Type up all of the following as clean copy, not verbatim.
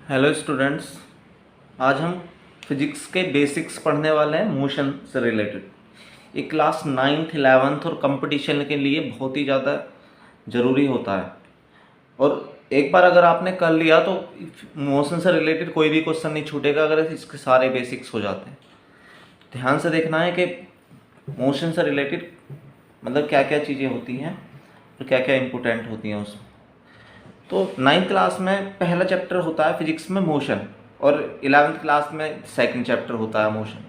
Hello students, आज हम physics के बेसिक्स पढ़ने वाले हैं मोशन से रिलेटेड। ये क्लास 9th 11th और कंपटीशन के लिए बहुत ही ज़्यादा ज़रूरी होता है। और एक बार अगर आपने कर लिया तो मोशन से रिलेटेड कोई भी क्वेश्चन नहीं छूटेगा अगर इसके सारे बेसिक्स हो जाते हैं। ध्यान से देखना है कि मोशन से रिलेटेड मतलब क्या क्या चीज़ें होती हैं और क्या क्या इम्पोर्टेंट होती हैं उसमें। तो 9th क्लास में पहला चैप्टर होता है फिजिक्स में मोशन, और 11th क्लास में सेकंड चैप्टर होता है मोशन।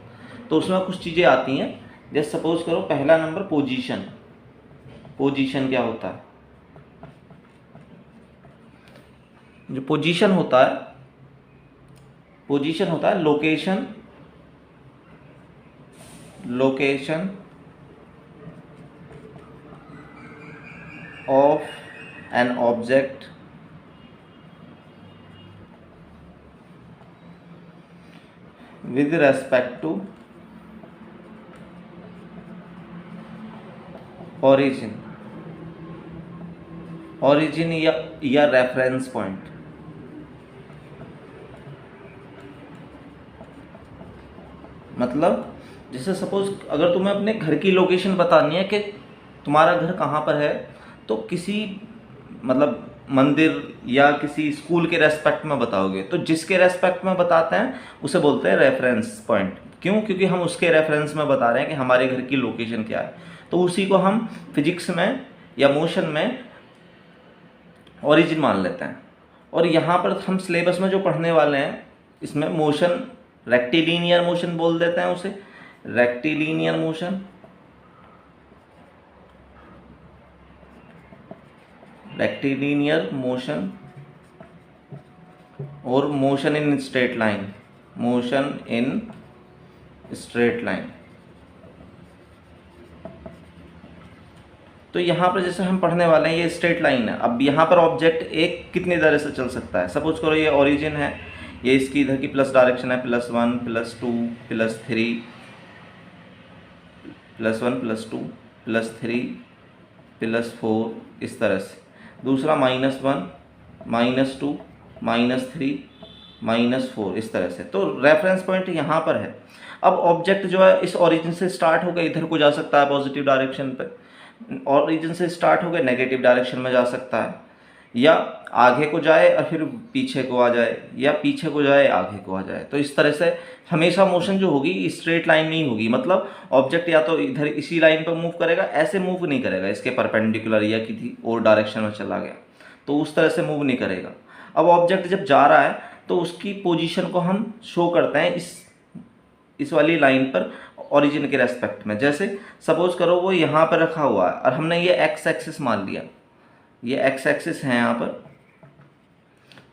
तो उसमें कुछ चीज़ें आती हैं, जैसे सपोज करो पहला नंबर पोजीशन। पोजीशन क्या होता है? जो पोजीशन होता है, पोजीशन होता है location, location of an object with respect to origin, origin या रेफरेंस पॉइंट। मतलब जैसे सपोज अगर तुम्हें अपने घर की लोकेशन बतानी है कि तुम्हारा घर कहाँ पर है, तो किसी मतलब मंदिर या किसी स्कूल के रेस्पेक्ट में बताओगे, तो जिसके रेस्पेक्ट में बताते हैं उसे बोलते हैं रेफरेंस पॉइंट। क्यों? क्योंकि हम उसके रेफरेंस में बता रहे हैं कि हमारे घर की लोकेशन क्या है। तो उसी को हम फिजिक्स में या मोशन में ओरिजिन मान लेते हैं। और यहाँ पर हम सिलेबस में जो पढ़ने वाले हैं, इसमें मोशन रेक्टिलिनियर मोशन बोल देते हैं उसे, रेक्टिलिनियर मोशन, रेक्टिलिनियर मोशन और motion in straight line, motion in straight line. तो यहाँ पर जैसे हम पढ़ने वाले हैं ये स्ट्रेट लाइन है। अब यहाँ पर ऑब्जेक्ट एक कितनी तरह से चल सकता है? सपोज करो ये ओरिजिन है, ये इसकी इधर की प्लस डायरेक्शन है, +1 +2 +3 +1 +2 +3 +4 इस तरह से। दूसरा -1 -2 -3 -4 इस तरह से। तो रेफरेंस पॉइंट यहाँ पर है। अब ऑब्जेक्ट जो है इस ओरिजिन से स्टार्ट होकर इधर को जा सकता है पॉजिटिव डायरेक्शन पे, ओरिजिन से स्टार्ट होकर नेगेटिव डायरेक्शन में जा सकता है, या आगे को जाए और फिर पीछे को आ जाए, या पीछे को जाए आगे को आ जाए। तो इस तरह से हमेशा मोशन जो होगी स्ट्रेट लाइन नहीं होगी। मतलब ऑब्जेक्ट या तो इधर इसी लाइन पर मूव करेगा, ऐसे मूव नहीं करेगा इसके परपेंडिकुलर या किसी और डायरेक्शन में चला गया, तो उस तरह से मूव नहीं करेगा। अब ऑब्जेक्ट जब जा रहा है तो उसकी पोजीशन को हम शो करते हैं इस वाली लाइन पर ओरिजिन के रेस्पेक्ट में। जैसे सपोज करो वो यहाँ पर रखा हुआ है और हमने ये एक्स एक्सिस मान लिया, ये एक्स एक्सिस है यहाँ पर,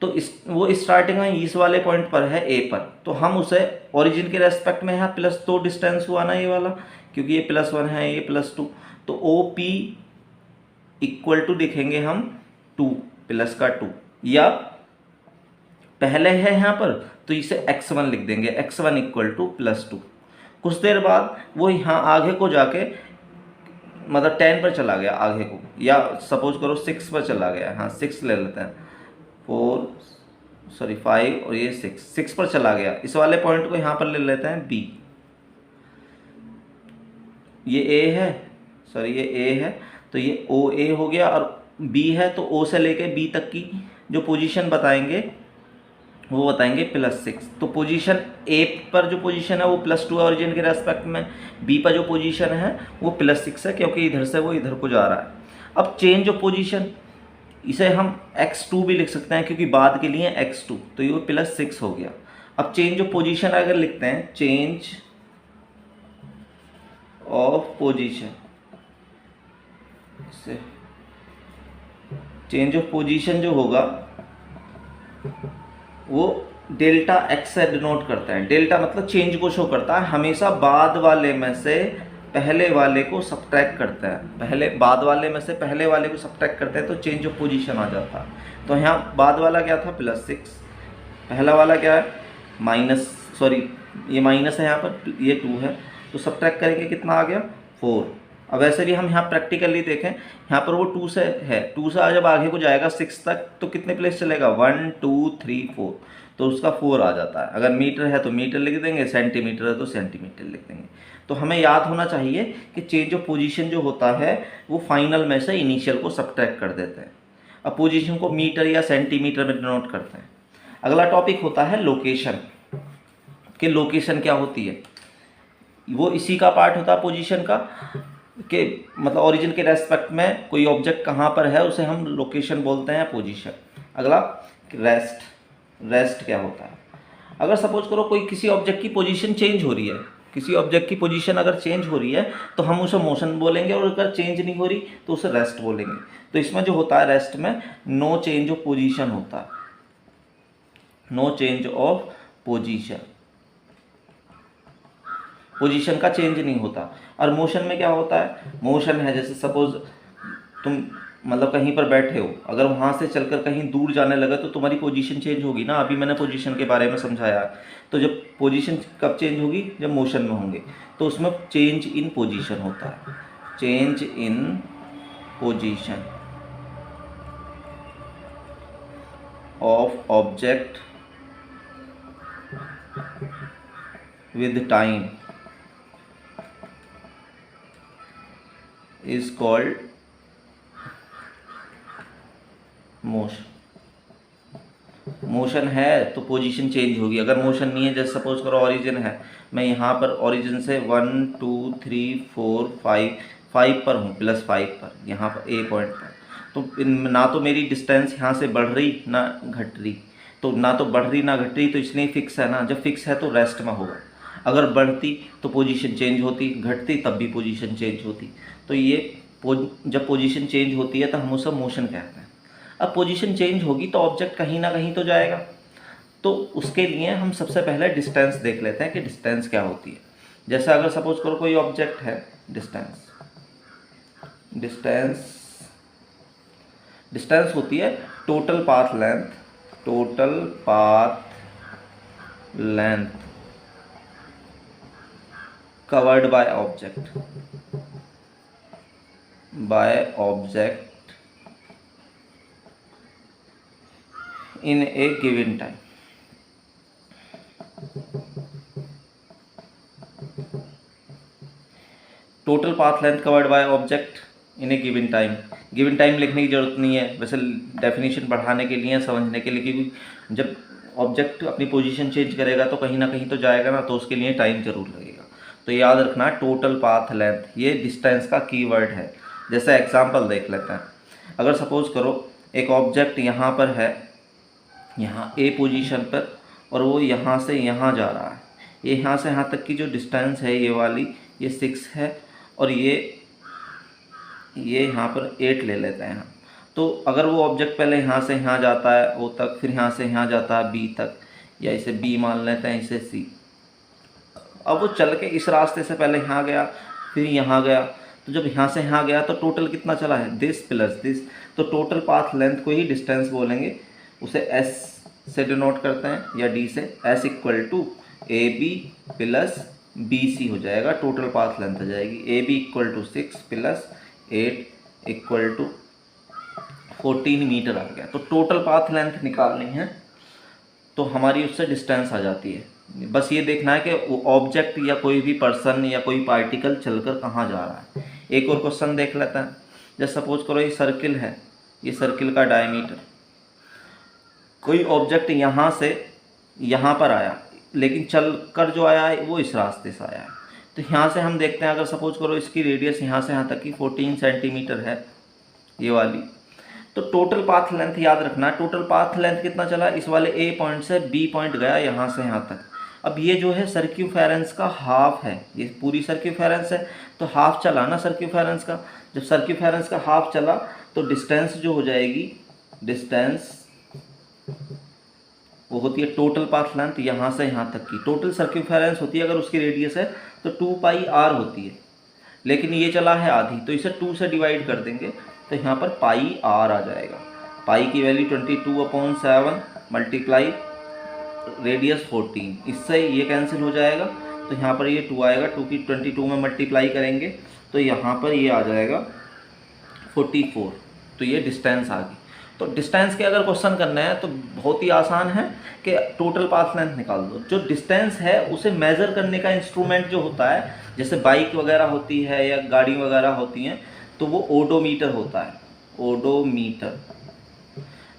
तो वो स्टार्टिंग में इस वाले पॉइंट पर है ए पर, तो हम उसे ओरिजिन के रेस्पेक्ट में यहाँ +2 डिस्टेंस हुआ ना ये वाला, क्योंकि ये +1 है ये +2, तो ओ पी इक्वल टू लिखेंगे हम 2 +2, या पहले है यहाँ पर तो इसे x1 लिख देंगे, x1 = +2। कुछ देर बाद वो यहाँ आगे को जाके मतलब 10 पर चला गया आगे को, या सपोज करो 6 पर चला गया, हाँ 6 ले लेते हैं, 5 और ये 6 पर चला गया। इस वाले पॉइंट को यहाँ पर ले लेते हैं B। ये A है, ये A है, तो ये OA हो गया, और B है तो O से लेके B तक की जो पोजीशन बताएंगे वो बताएंगे +6। तो पोजीशन A पर जो पोजीशन है वो +2 है ओरिजिन के रेस्पेक्ट में, B पर जो पोजीशन है वो +6 है क्योंकि इधर से वो इधर को जा रहा है। अब चेंज ऑफ पोजीशन, इसे हम x2 भी लिख सकते हैं क्योंकि बाद के लिए x2, तो ये +6 हो गया। अब चेंज ऑफ पोजीशन अगर लिखते हैं, change of position, change of position जो होगा वो डेल्टा x से डिनोट करता है। डेल्टा मतलब चेंज को शो करता है, हमेशा बाद वाले में से पहले वाले को सब्ट्रैक्ट करता है, पहले बाद वाले में से पहले वाले को सब्ट्रैक्ट करते हैं तो चेंज ऑफ पोजीशन आ जाता है। तो यहाँ बाद वाला क्या था +6, पहला वाला क्या है ये माइनस है यहाँ पर, ये 2 है, तो सब्ट्रैक्ट करेंगे कितना आ गया 4। अब वैसे भी हम यहाँ प्रैक्टिकली देखें, यहाँ पर वो 2 से है, 2 से जब आगे को जाएगा 6 तक तो कितने प्लेस चलेगा, 1 2 3 4, तो उसका 4 आ जाता है। अगर मीटर है तो मीटर लिख देंगे, सेंटीमीटर है तो सेंटीमीटर लिख देंगे। तो हमें याद होना चाहिए कि चेंज ऑफ पोजीशन जो होता है वो फाइनल में से इनिशियल को सब्ट्रैक्ट कर देते हैं। अब पोजीशन को मीटर या सेंटीमीटर में डिनोट करते हैं। अगला टॉपिक होता है लोकेशन, कि लोकेशन क्या होती है, वो इसी का पार्ट होता है पोजीशन का, कि मतलब ओरिजिन के रेस्पेक्ट में कोई ऑब्जेक्ट कहाँ पर है उसे हम लोकेशन बोलते हैं, पोजीशन। अगला रेस्ट, रेस्ट क्या होता है, अगर सपोज करो कोई किसी ऑब्जेक्ट की पोजीशन चेंज हो रही है, किसी ऑब्जेक्ट की पोजीशन अगर चेंज हो रही है तो हम उसे मोशन बोलेंगे, और अगर चेंज नहीं हो रही तो उसे रेस्ट बोलेंगे। तो इसमें जो होता है रेस्ट में नो चेंज ऑफ पोजीशन होता है, no change of position, position का चेंज नहीं होता। और मोशन में क्या होता है, मोशन है जैसे सपोज तुम मतलब कहीं पर बैठे हो, अगर वहाँ से चलकर कहीं दूर जाने लगा तो तुम्हारी पोजीशन चेंज होगी ना। अभी मैंने पोजीशन के बारे में समझाया। तो जब पोजीशन कब चेंज होगी, जब मोशन में होंगे, तो उसमें चेंज इन पोजीशन होता है, change in position of object with time is called motion. Motion है तो पोजीशन चेंज होगी, अगर मोशन नहीं है, जैसे सपोज करो ओरिजिन है, मैं यहाँ पर ओरिजिन से 1 2 3 4 5 पर हूँ, +5 पर यहाँ पर ए पॉइंट पर, तो ना तो मेरी डिस्टेंस यहाँ से बढ़ रही ना घट रही, तो ना तो बढ़ रही ना घट रही, तो इसलिए फिक्स है ना। जब फिक्स है तो रेस्ट में होगा, अगर बढ़ती तो पोजीशन चेंज होती, घटती तब भी पोजीशन चेंज होती। तो ये जब पोजीशन चेंज होती है तो हम उसे मोशन कहते हैं। अब पोजीशन चेंज होगी तो ऑब्जेक्ट कहीं ना कहीं तो जाएगा, तो उसके लिए हम सबसे पहले डिस्टेंस देख लेते हैं कि डिस्टेंस क्या होती है। जैसे अगर सपोज करो कोई ऑब्जेक्ट है, डिस्टेंस, डिस्टेंस डिस्टेंस होती है total path length, total path length covered by object, by object in a given time। Total path length covered by object in A given time, given time लिखने की जरूरत नहीं है वैसे, definition बढ़ाने के लिए, समझने के लिए, क्योंकि जब ऑब्जेक्ट अपनी पोजीशन चेंज करेगा तो कहीं ना कहीं तो जाएगा ना, तो उसके लिए टाइम जरूर लगेगा। तो याद रखना टोटल पाथ लेंथ, ये डिस्टेंस का कीवर्ड है। जैसे एग्जांपल देख लेते हैं, अगर सपोज करो एक ऑब्जेक्ट यहाँ पर है, यहाँ ए पोजीशन पर, और वो यहाँ से यहाँ जा रहा है, ये यहाँ से यहाँ तक की जो डिस्टेंस है ये वाली, ये 6 है, और ये यहाँ पर 8 ले लेते हैं। तो अगर वो ऑब्जेक्ट पहले यहाँ से यहाँ जाता है ओ तक, फिर यहाँ से यहाँ जाता है बी तक, या इसे बी मान लेते हैं, इसे सी, अब वो चल के इस रास्ते से पहले यहाँ गया फिर यहाँ गया, तो जब यहाँ से यहाँ गया तो टोटल कितना चला है, दिस प्लस दिस, तो टोटल पाथ लेंथ को ही डिस्टेंस बोलेंगे, उसे एस से डिनोट करते हैं या डी से, S equals to A B plus B C हो जाएगा, टोटल पाथ लेंथ हो जाएगी। A B equals to 6 plus 8 equals to 14 metre आ गया। तो टोटल पाथ लेंथ निकालनी है तो हमारी उससे डिस्टेंस आ जाती है। बस ये देखना है कि वो ऑब्जेक्ट या कोई भी पर्सन या कोई पार्टिकल चलकर कहाँ जा रहा है। एक और क्वेश्चन देख लेते हैं, जैसे सपोज करो ये सर्किल है, ये सर्किल का डायमीटर, कोई ऑब्जेक्ट यहाँ से यहाँ पर आया, लेकिन चल कर जो आया है वो इस रास्ते से आया है। तो यहाँ से हम देखते हैं, अगर सपोज करो इसकी रेडियस यहाँ से यहाँ तक की 14 सेंटीमीटर है ये वाली, तो टोटल पाथ लेंथ याद रखना, टोटल पाथ लेंथ कितना चला, इस वाले ए पॉइंट से बी पॉइंट गया यहाँ से यहाँ तक। अब ये जो है सर्क्यूफेरेंस का हाफ है, ये पूरी सर्क्यूफेरेंस है, तो हाफ चला ना सर्क्यूफेरेंस का। जब सर्क्यूफेरेंस का हाफ चला तो डिस्टेंस जो हो जाएगी, डिस्टेंस वो होती है टोटल पाथ लेंथ यहाँ से यहाँ तक की। टोटल सर्क्यूफेरेंस होती है, अगर उसकी रेडियस है तो 2 पाई आर होती है, लेकिन ये चला है आधी, तो इसे 2 से डिवाइड कर देंगे तो यहाँ पर पाई आर आ जाएगा। पाई की वैल्यू 22/7 मल्टीप्लाई रेडियस 14, इससे ये कैंसिल हो जाएगा, तो यहाँ पर ये 2 आएगा, 2 की 22 में मल्टीप्लाई करेंगे तो यहाँ पर ये आ जाएगा 44, तो ये डिस्टेंस आ गई। तो डिस्टेंस के अगर क्वेश्चन करना है तो बहुत ही आसान है कि टोटल पाथ लेंथ निकाल दो। जो डिस्टेंस है उसे मेज़र करने का इंस्ट्रूमेंट जो होता है, जैसे बाइक वगैरह होती है या गाड़ी वगैरह होती हैं, तो वो ओडोमीटर होता है। ओडोमीटर,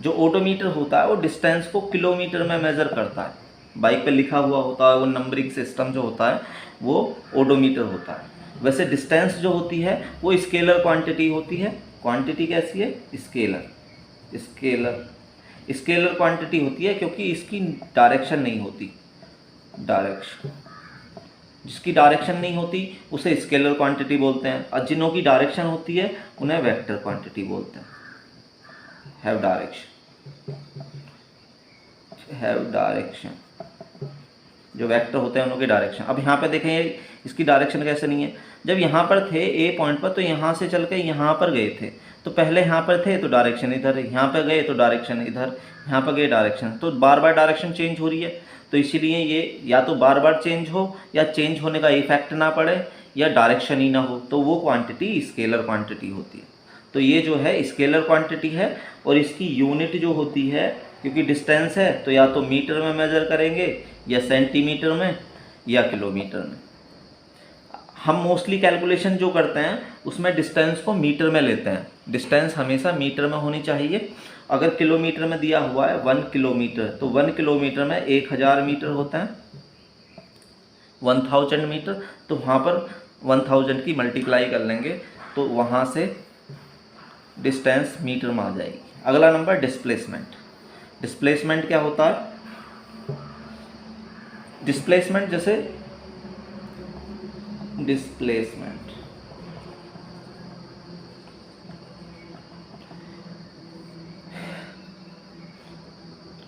जो ओडोमीटर होता है वो डिस्टेंस को किलोमीटर में मेज़र करता है। बाइक पे लिखा हुआ होता है, वो नंबरिंग सिस्टम जो होता है वो ओडोमीटर होता है। वैसे डिस्टेंस जो होती है वो स्केलर क्वांटिटी होती है। क्वांटिटी कैसी है? स्केलर। स्केलर क्वांटिटी होती है क्योंकि इसकी डायरेक्शन नहीं होती। डायरेक्शन, जिसकी डायरेक्शन नहीं होती उसे स्केलर क्वांटिटी बोलते हैं, और जिनों की डायरेक्शन होती है उन्हें वेक्टर क्वांटिटी बोलते हैं। हैव डायरेक्शन, जो वेक्टर होते हैं उनकी डायरेक्शन। अब यहाँ पे देखें इसकी डायरेक्शन कैसे नहीं है। जब यहाँ पर थे ए पॉइंट पर, तो यहाँ से चल के यहाँ पर गए थे, तो पहले यहाँ पर थे तो डायरेक्शन इधर, यहाँ पर गए तो डायरेक्शन इधर, यहाँ पर गए डायरेक्शन, तो बार बार डायरेक्शन चेंज हो रही है। तो इसीलिए ये या तो बार बार चेंज हो, या चेंज होने का इफेक्ट ना पड़े, या डायरेक्शन ही ना हो, तो वो क्वांटिटी स्केलर क्वांटिटी होती है। तो ये जो है स्केलर क्वांटिटी है, और इसकी यूनिट जो होती है, क्योंकि डिस्टेंस है तो या तो मीटर में मेज़र करेंगे, या सेंटीमीटर में, या किलोमीटर में। हम मोस्टली कैलकुलेशन जो करते हैं उसमें डिस्टेंस को मीटर में लेते हैं। डिस्टेंस हमेशा मीटर में होनी चाहिए। अगर किलोमीटर में दिया हुआ है 1 किलोमीटर, तो 1 किलोमीटर में 1000 मीटर होता है, 1000 मीटर। तो वहाँ पर 1000 की मल्टीप्लाई कर लेंगे तो वहाँ से डिस्टेंस मीटर में आ जाएगी। अगला नंबर डिस्प्लेसमेंट। डिस्प्लेसमेंट क्या होता है? डिस्प्लेसमेंट जैसे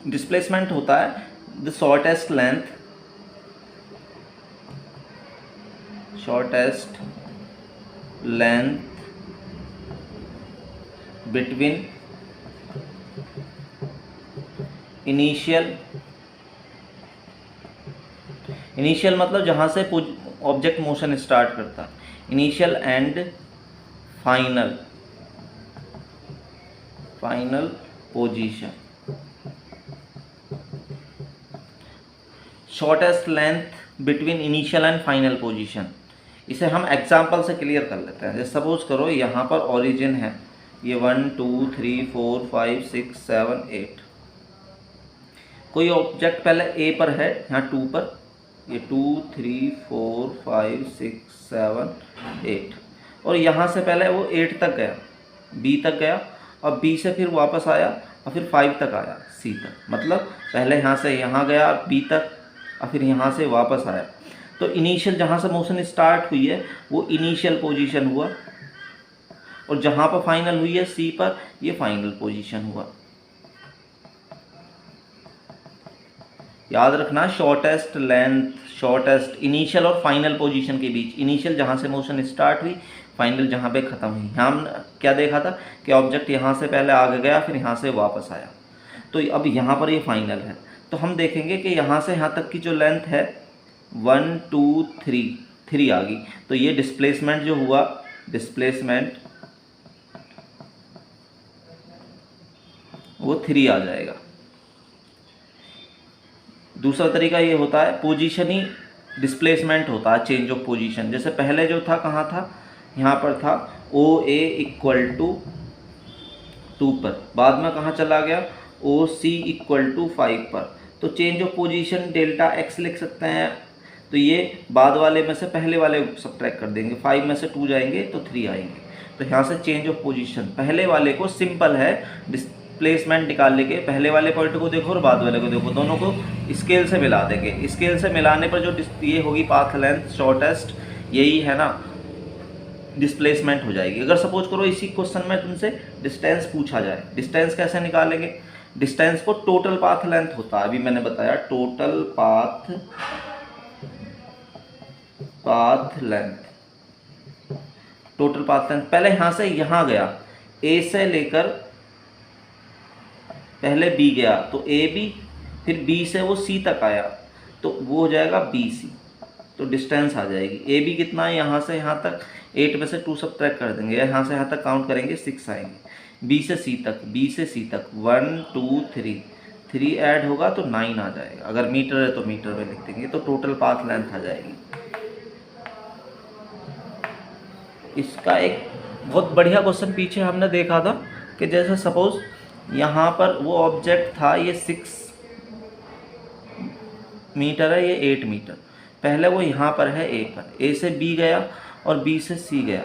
डिस्प्लेसमेंट होता है the shortest length between initial मतलब जहाँ से ऑब्जेक्ट मोशन स्टार्ट करता है, initial and final position. Shortest length between initial and final position. इसे हम एग्जांपल से क्लियर कर लेते हैं। जैसे सपोज करो यहाँ पर ओरिजिन है, ये 1 2 3 4 5 6 7 8। कोई ऑब्जेक्ट पहले ए पर है, यहाँ 2 पर, ये 2 3 4 5 6 7 8, और यहाँ से पहले वो 8 तक गया, बी तक गया, और बी से फिर वापस आया, और फिर 5 तक आया, सी तक। मतलब पहले यहाँ से यहाँ गया बी तक, और फिर यहाँ से वापस आया। तो इनिशियल जहाँ से मोशन स्टार्ट हुई है वो इनिशियल पोजीशन हुआ, और जहाँ पर फाइनल हुई है सी पर, ये फाइनल पोजीशन हुआ। याद रखना, शॉर्टेस्ट इनिशियल और फाइनल पोजीशन के बीच। इनिशियल जहाँ से मोशन स्टार्ट हुई, फाइनल जहाँ पे ख़त्म हुई। हम क्या देखा था कि ऑब्जेक्ट यहाँ से पहले आगे गया, फिर यहाँ से वापस आया। तो अब यहाँ पर ये फाइनल है, तो हम देखेंगे कि यहाँ से यहाँ तक की जो लेंथ है 1 2 3 आ गई। तो ये डिस्प्लेसमेंट जो हुआ, डिस्प्लेसमेंट वो 3 आ जाएगा। दूसरा तरीका ये होता है पोजीशनी डिस्प्लेसमेंट होता है, चेंज ऑफ पोजीशन। जैसे पहले जो था कहाँ था, यहाँ पर था OA इक्वल टू 2 पर, बाद में कहाँ चला गया, OC इक्वल टू 5 पर। तो change of position delta x लिख सकते हैं। तो ये बाद वाले में से पहले वाले सब्ट्रैक्ट कर देंगे, 5 में से 2 जाएंगे तो 3 आएंगे। तो यहाँ से चेंज ऑफ पोजीशन, पहले वाले को सिंपल है डिस्प्लेसमेंट निकालने के, पहले वाले पॉइंट को देखो और बाद वाले को देखो, दोनों को स्केल से मिला देंगे। स्केल से मिलाने पर जो ये होगी पाथ लेंथ शॉर्टेस्ट, यही है ना, डिस्प्लेसमेंट हो जाएगी। अगर सपोज करो इसी क्वेश्चन में तुमसे डिस्टेंस पूछा जाए, डिस्टेंस कैसे निकालेंगे? डिस्टेंस को टोटल पाथ लेंथ होता है, अभी मैंने बताया total path length. Total path length, पहले यहाँ से यहाँ गया, ए से लेकर पहले बी गया तो ए बी, फिर बी से वो सी तक आया तो वो हो जाएगा बी सी। तो डिस्टेंस आ जाएगी। ए बी कितना है, यहाँ से यहाँ तक 8 में से 2 सब्ट्रैक्ट कर देंगे, यहाँ से यहाँ तक काउंट करेंगे 6 आएंगे। बी से सी तक 1 2 3 ऐड होगा तो 9 आ जाएगा। अगर मीटर है तो मीटर में लिख देंगे, तो टोटल पाथ लेंथ आ जाएगी। इसका एक बहुत बढ़िया क्वेश्चन पीछे हमने देखा था कि जैसे सपोज यहाँ पर वो ऑब्जेक्ट था, ये 6 मीटर है, ये 8 मीटर, पहले वो यहाँ पर है ए पर, ए से बी गया और बी से सी गया।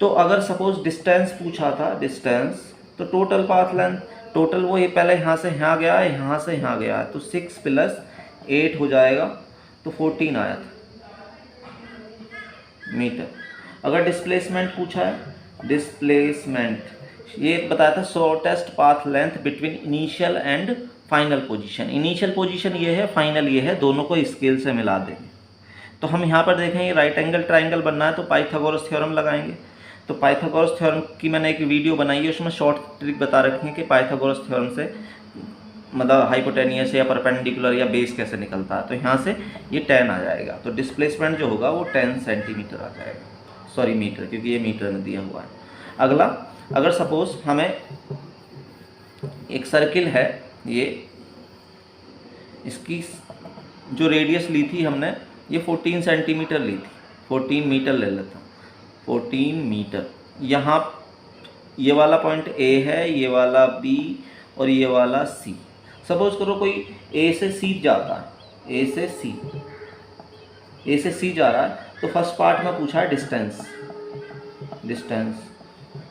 तो अगर सपोज डिस्टेंस पूछा था, डिस्टेंस, तो टोटल पाथ लेंथ, टोटल वो ये पहले यहाँ से यहाँ गया है, यहाँ से यहाँ गया है, तो 6 + 8 हो जाएगा, तो 14 आया था मीटर। अगर डिस्प्लेसमेंट पूछा है, डिस्प्लेसमेंट ये बताया था shortest path length between initial and final position. Initial position ये है, फाइनल ये है, दोनों को स्केल से मिला देंगे। तो हम यहाँ पर देखेंगे राइट एंगल ट्राइंगल बनना है, तो पाइथागोरस थ्योरम लगाएंगे। तो पाइथागोरस थ्योरम की मैंने एक वीडियो बनाई है, उसमें शॉर्ट ट्रिक बता रखी है कि पाइथागोरस थ्योरम से मतलब हाइपोटेनियस या परपेंडिकुलर या बेस कैसे निकलता है। तो यहाँ से ये 10 आ जाएगा, तो डिस्प्लेसमेंट जो होगा वो 10 सेंटीमीटर आ जाएगा, सॉरी मीटर, क्योंकि ये मीटर में दिया हुआ है। अगला, अगर सपोज हमें एक सर्किल है, ये इसकी जो रेडियस ली थी हमने, ये 14 सेंटीमीटर ली थी, 14 मीटर ले लेता हूँ, 14 मीटर। यहाँ ये वाला पॉइंट ए है, ये वाला बी और ये वाला सी। सपोज करो कोई ए से सी जाता है, ए से सी जा रहा है, तो फर्स्ट पार्ट में पूछा है डिस्टेंस।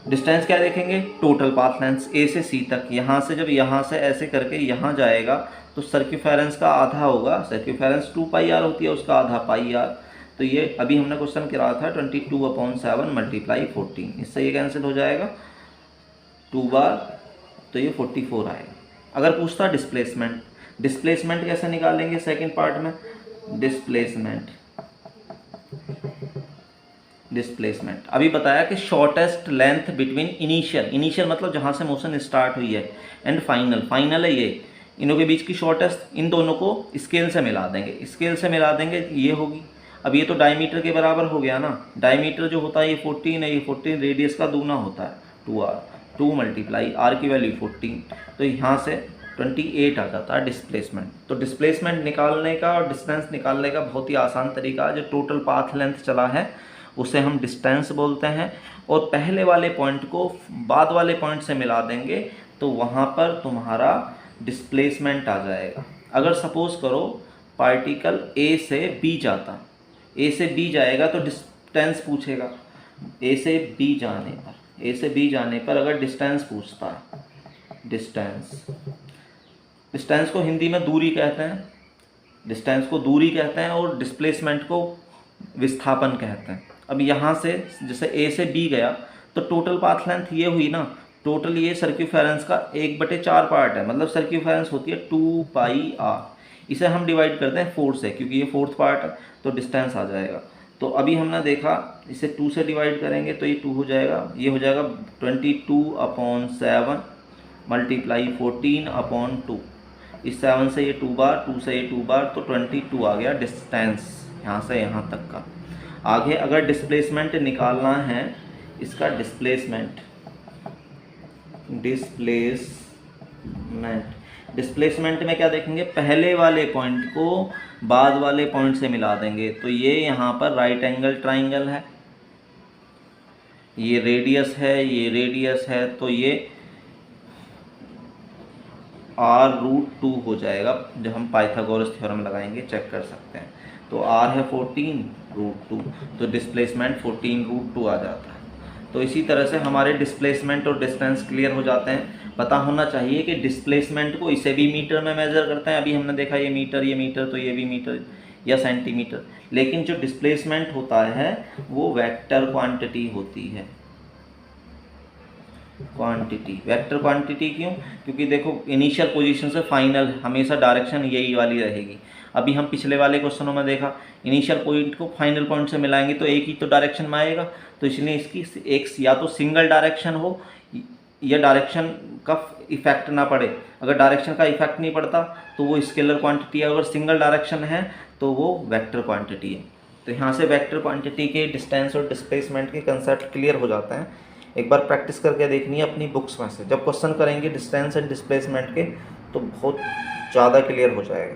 डिस्टेंस क्या देखेंगे, टोटल पाथ लेंथ ए से सी तक। यहाँ से जब यहाँ से ऐसे करके यहाँ जाएगा तो सर्क्यूफेरेंस का आधा होगा, सर्क्यूफेरेंस 2πr होती है, उसका आधा πr। तो ये अभी हमने क्वेश्चन करा था 22/7 × 14, इससे ये कैंसिल हो जाएगा 2 बार, तो ये 44 आएगा। अगर पूछता डिस्प्लेसमेंट कैसे निकालेंगे सेकंड पार्ट में, डिस्प्लेसमेंट अभी बताया कि शॉर्टेस्ट लेंथ बिटवीन इनिशियल मतलब जहाँ से मोशन स्टार्ट हुई है, एंड फाइनल है, ये इनों के बीच की शॉर्टेस्ट, इन दोनों को स्केल से मिला देंगे, ये होगी। अब ये तो डायमीटर के बराबर हो गया ना, डायमीटर जो होता है ये 14 है, ये 14 रेडियस का दूना होता है 2r, 2 × r की वैल्यू 14, तो यहाँ से 28 आ जाता है डिस्प्लेसमेंट। तो डिस्प्लेसमेंट निकालने का और डिस्टेंस निकालने का बहुत ही आसान तरीका है। जो टोटल पाथ लेंथ चला है उसे हम डिस्टेंस बोलते हैं, और पहले वाले पॉइंट को बाद वाले पॉइंट से मिला देंगे तो वहाँ पर तुम्हारा डिस्प्लेसमेंट आ जाएगा। अगर सपोज करो पार्टिकल ए से बी जाता, ए से बी जाएगा तो डिस्टेंस पूछेगा। ए से बी जाने पर अगर डिस्टेंस पूछता है, डिस्टेंस को हिंदी में दूरी कहते हैं, और डिस्प्लेसमेंट को विस्थापन कहते हैं। अब यहाँ से जैसे ए से बी गया तो टोटल पाथ लेंथ ये हुई ना, टोटल ये सर्क्यूफेरेंस का 1/4 पार्ट है, मतलब सर्क्यूफेरेंस होती है 2πr, इसे हम डिवाइड करते हैं 4 से, क्योंकि ये 4th पार्ट है, तो डिस्टेंस आ जाएगा। तो अभी हमने देखा इसे 2 से डिवाइड करेंगे तो ये 2 हो जाएगा, ये हो जाएगा 22/7 × 14/2, इस 7 से ये 2 बार, 2 से ये 2 बार, तो 22 आ गया डिस्टेंस यहाँ से यहाँ तक का। आगे अगर डिस्प्लेसमेंट निकालना है, इसका डिस्प्लेसमेंट में क्या देखेंगे, पहले वाले पॉइंट को बाद वाले पॉइंट से मिला देंगे। तो ये यहाँ पर राइट एंगल ट्राइंगल है, ये रेडियस है, तो ये r√2 हो जाएगा। जब हम पाइथागोरस थ्योरम लगाएंगे चेक कर सकते हैं। तो r है 14√2, तो डिस्प्लेसमेंट 14√2 आ जाता है। तो इसी तरह से हमारे डिस्प्लेसमेंट और डिस्टेंस क्लियर हो जाते हैं। पता होना चाहिए कि डिस्प्लेसमेंट को इसे भी मीटर में मेज़र करते हैं। अभी हमने देखा ये मीटर, तो ये भी मीटर या सेंटीमीटर, लेकिन जो डिस्प्लेसमेंट होता है वो वेक्टर क्वांटिटी होती है। वेक्टर क्वांटिटी क्यों? क्योंकि देखो इनिशियल पोजीशन से फाइनल हमेशा डायरेक्शन यही वाली रहेगी। अभी हम पिछले वाले क्वेश्चनों में देखा, इनिशियल पॉइंट को फाइनल पॉइंट से मिलाएंगे तो एक ही तो डायरेक्शन में आएगा, तो इसलिए इसकी एक या तो सिंगल डायरेक्शन हो या डायरेक्शन का इफेक्ट ना पड़े। अगर डायरेक्शन का इफेक्ट नहीं पड़ता तो वो स्केलर क्वांटिटी है, अगर सिंगल डायरेक्शन है तो वो वेक्टर क्वांटिटी है। तो यहाँ से वेक्टर क्वांटिटी के डिस्टेंस और डिस्प्लेसमेंट के कंसेप्ट क्लियर हो जाते हैं। एक बार प्रैक्टिस करके देखनी है अपनी बुक्स में से, जब क्वेश्चन करेंगे डिस्टेंस एंड डिस्प्लेसमेंट के तो बहुत ज़्यादा क्लियर हो जाएगा।